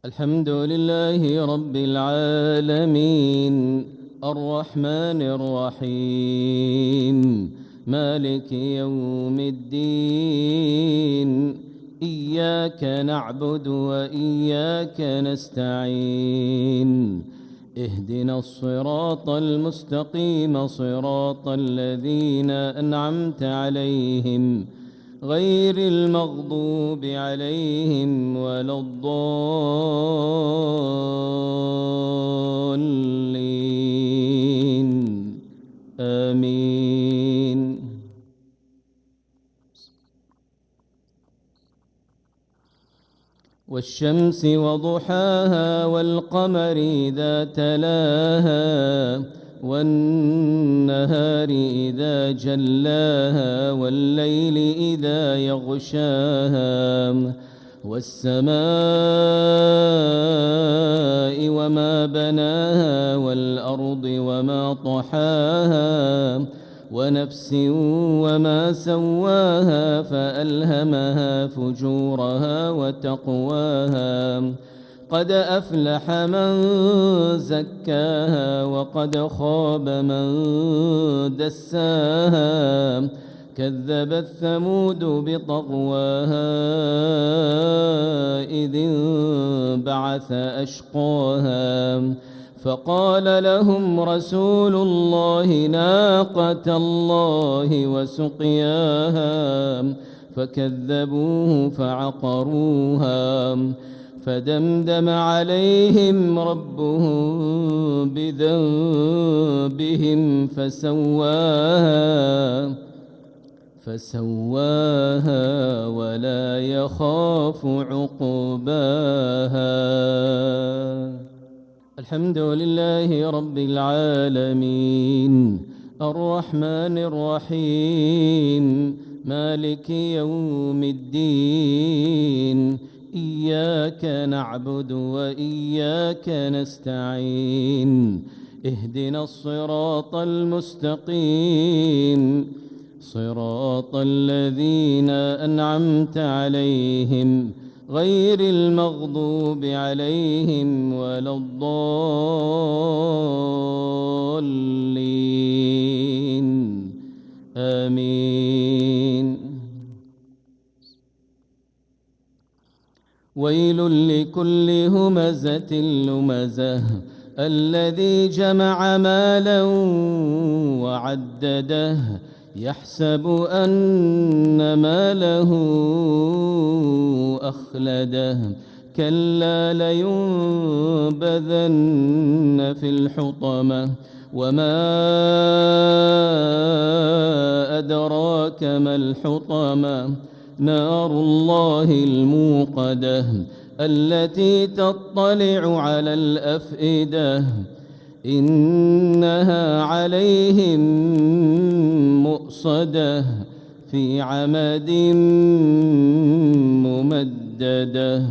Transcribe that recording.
الحمد لله رب العالمين الرحمن الرحيم مالك يوم الدين إياك نعبد وإياك نستعين اهدنا الصراط المستقيم صراط الذين أنعمت عليهم غير المغضوب عليهم ولا الضالين آمين. والشمس وضحاها والقمر إذا تلاها والنهار إذا جلاها والليل إذا يغشاها والسماء وما بناها والأرض وما طحاها ونفس وما سواها فألهمها فجورها وتقواها قد أفلح من زكاها وقد خاب من دساها كذبت ثمود بطغواها إذ انبعث أشقاها فقال لهم رسول الله ناقة الله وسقياها فكذبوه فعقروها فدمدم عليهم ربهم بذنبهم فسواها ولا يخاف عقباها. الحمد لله رب العالمين الرحمن الرحيم مالك يوم الدين إياك نعبد وإياك نستعين اهدنا الصراط المستقيم صراط الذين أنعمت عليهم غير المغضوب عليهم ولا الضالين آمين. ويل لكل همزة لمزة الذي جمع مالا وعدده يحسب أن ماله أخلده كلا لينبذن في الحطمة وما أدراك ما الحطمة نار الله الموقدة التي تطلع على الأفئدة إنها عليهم مؤصدة في عمد ممددة.